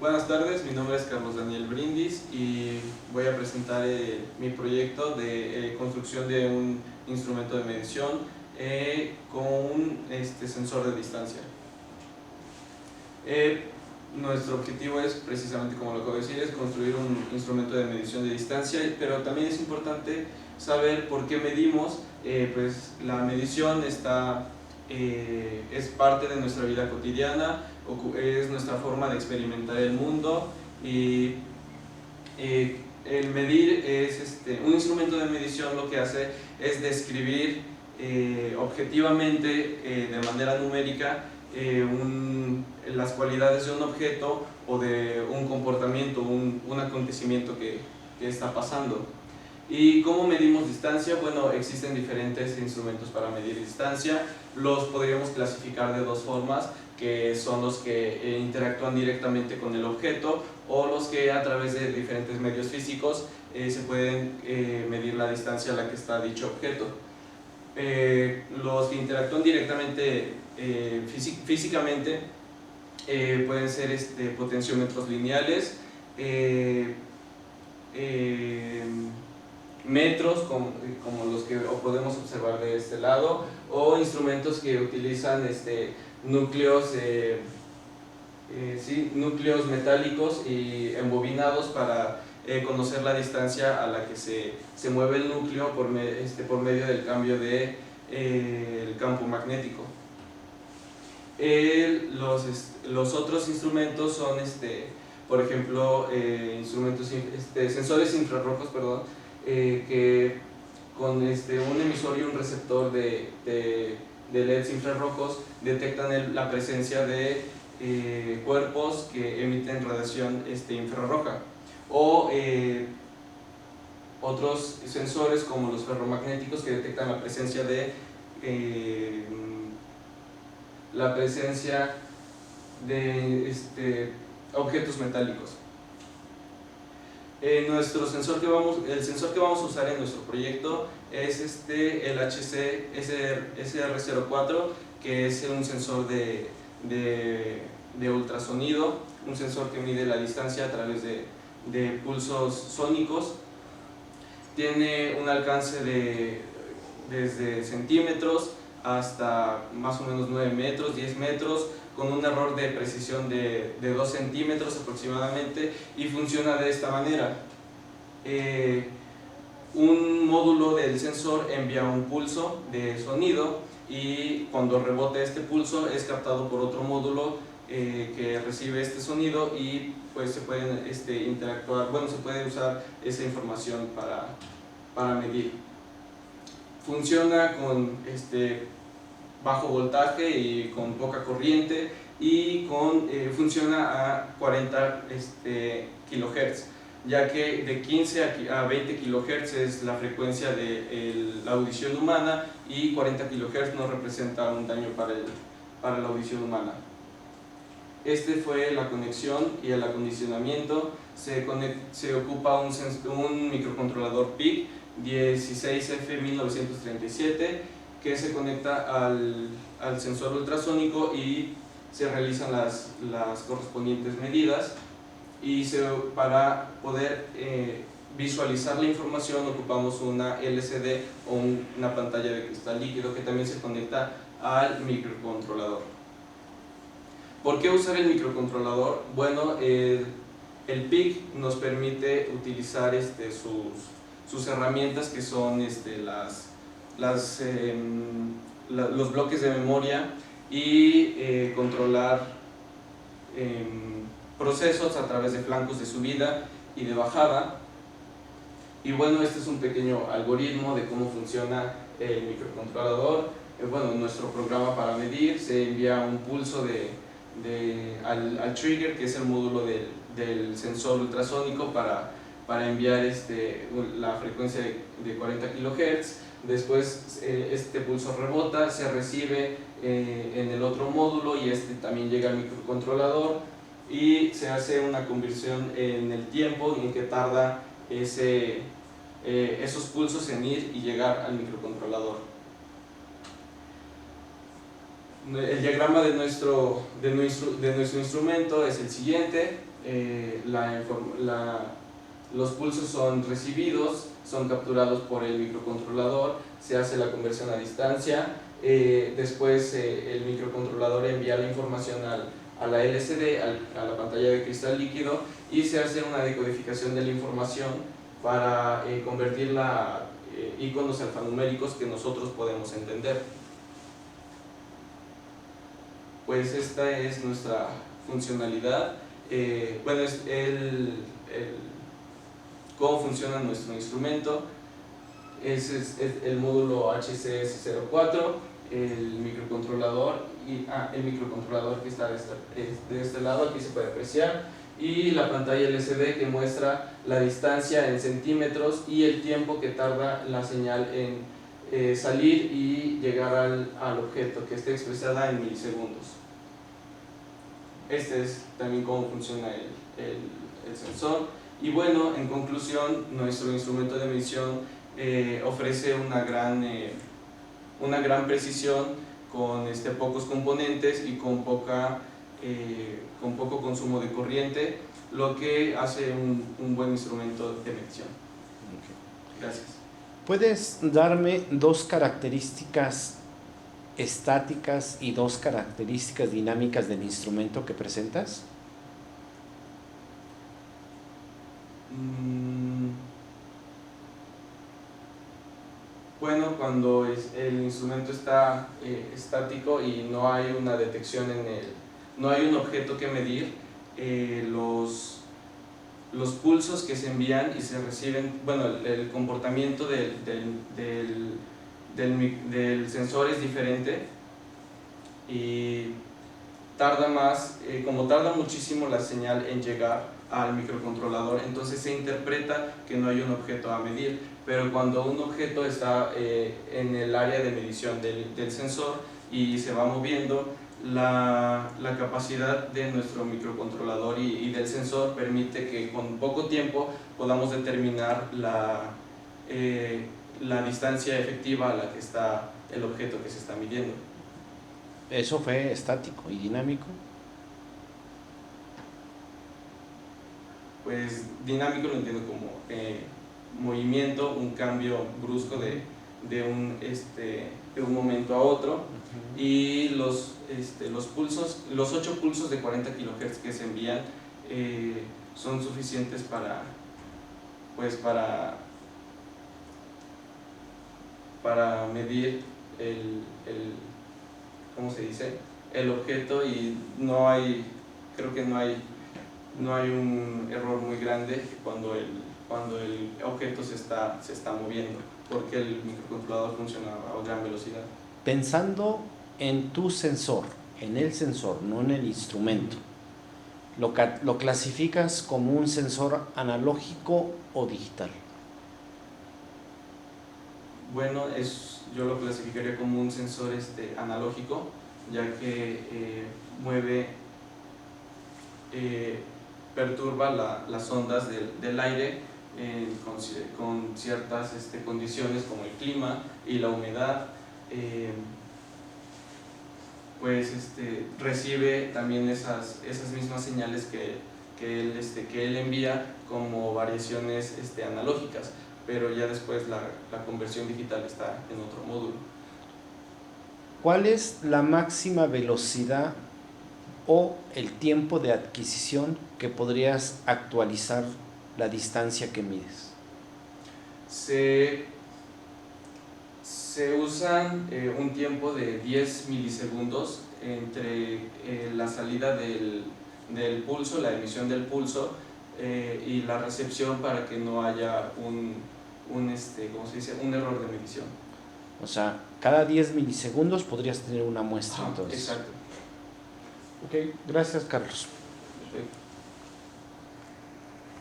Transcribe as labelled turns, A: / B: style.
A: Buenas tardes, mi nombre es Carlos Daniel Brindis y voy a presentar mi proyecto de construcción de un instrumento de medición con un sensor de distancia. Nuestro objetivo es, precisamente como lo acabo de decir, es construir un instrumento de medición de distancia, pero también es importante saber por qué medimos. Pues la medición es parte de nuestra vida cotidiana, es nuestra forma de experimentar el mundo y el medir es un instrumento de medición. Lo que hace es describir objetivamente, de manera numérica, las cualidades de un objeto o de un comportamiento, un acontecimiento que está pasando. ¿Y cómo medimos distancia? Bueno, existen diferentes instrumentos para medir distancia. Los podríamos clasificar de dos formas, que son los que interactúan directamente con el objeto o los que a través de diferentes medios físicos se pueden medir la distancia a la que está dicho objeto. Los que interactúan directamente físicamente pueden ser potenciómetros lineales, metros como los que podemos observar de este lado, o instrumentos que utilizan núcleos metálicos y embobinados para conocer la distancia a la que se mueve el núcleo por medio del cambio de el campo magnético. Los otros instrumentos son por ejemplo sensores infrarrojos, que con un emisor y un receptor de LEDs infrarrojos detectan la presencia de cuerpos que emiten radiación infrarroja, o otros sensores como los ferromagnéticos, que detectan la presencia de objetos metálicos. El sensor que vamos a usar en nuestro proyecto es el HC SR04, que es un sensor de ultrasonido, un sensor que mide la distancia a través de pulsos sónicos. Tiene un alcance desde centímetros hasta más o menos 9 metros, 10 metros, con un error de precisión de 2 centímetros aproximadamente, y funciona de esta manera. Un módulo del sensor envía un pulso de sonido, y cuando rebota este pulso es captado por otro módulo que recibe este sonido, y pues se pueden interactuar, se puede usar esa información para medir. Funciona con bajo voltaje y con poca corriente, y funciona a 40 kHz, ya que de 15 a 20 kHz es la frecuencia de la audición humana, y 40 kHz no representa un daño para la audición humana. Fue la conexión y el acondicionamiento. Se ocupa un microcontrolador PIC 16F1937, que se conecta al sensor ultrasónico, y se realizan las correspondientes medidas. Y para poder visualizar la información ocupamos una LCD o una pantalla de cristal líquido, que también se conecta al microcontrolador. ¿Por qué usar el microcontrolador? Bueno, el PIC nos permite utilizar sus herramientas, que son los bloques de memoria, y controlar procesos a través de flancos de subida y de bajada. Y bueno, este es un pequeño algoritmo de cómo funciona el microcontrolador. Nuestro programa para medir: se envía un pulso al trigger, que es el módulo del sensor ultrasónico, para enviar la frecuencia de 40 kHz. Después este pulso rebota, se recibe en el otro módulo, y también llega al microcontrolador, y se hace una conversión en el tiempo en que tarda esos pulsos en ir y llegar al microcontrolador. El diagrama de nuestro instrumento es el siguiente. Los pulsos son recibidos, son capturados por el microcontrolador, se hace la conversión a distancia, después el microcontrolador envía la información a la LCD, a la pantalla de cristal líquido, y se hace una decodificación de la información para convertirla a iconos alfanuméricos que nosotros podemos entender. Pues esta es nuestra funcionalidad. Bueno, es cómo funciona nuestro instrumento. Es el módulo HCS04, el microcontrolador que está de este lado, aquí se puede apreciar, y la pantalla LCD que muestra la distancia en centímetros y el tiempo que tarda la señal en salir y llegar al objeto, que esté expresada en milisegundos. Este es también cómo funciona el sensor. Y bueno, en conclusión, nuestro instrumento de medición ofrece una gran precisión con pocos componentes y con poco consumo de corriente, lo que hace un buen instrumento de medición. Gracias.
B: ¿Puedes darme dos características estáticas y dos características dinámicas del instrumento que presentas?
A: Bueno, cuando el instrumento está estático y no hay una detección no hay un objeto que medir, los pulsos que se envían y se reciben, bueno, el comportamiento del sensor es diferente y tarda más, como tarda muchísimo la señal en llegar al microcontrolador, entonces se interpreta que no hay un objeto a medir, pero cuando un objeto está en el área de medición del sensor y se va moviendo, la capacidad de nuestro microcontrolador y del sensor permite que con poco tiempo podamos determinar la distancia efectiva a la que está el objeto que se está midiendo.
B: ¿Eso fue estático y dinámico?
A: Pues dinámico lo entiendo como movimiento, un cambio brusco de un momento a otro, y los pulsos, los 8 pulsos de 40 kHz que se envían son suficientes para medir ¿cómo se dice? El objeto, y creo que no hay un error muy grande cuando el objeto se está moviendo, porque el microcontrolador funciona a gran velocidad.
B: Pensando en tu sensor, en el sensor, no en el instrumento, ¿lo clasificas como un sensor analógico o digital?
A: Bueno, yo lo clasificaría como un sensor analógico, ya que perturba las ondas del aire con ciertas condiciones como el clima y la humedad. Pues recibe también esas mismas señales que él envía como variaciones analógicas, pero ya después la conversión digital está en otro módulo.
B: ¿Cuál es la máxima velocidad o el tiempo de adquisición que podrías actualizar la distancia que mides?
A: Se usan un tiempo de 10 milisegundos entre la salida del pulso, la emisión del pulso, y la recepción, para que no haya ¿cómo se dice? Un error de medición.
B: O sea, cada 10 milisegundos podrías tener una muestra.
A: Exacto.
B: Ok, gracias, Carlos.
A: Perfecto.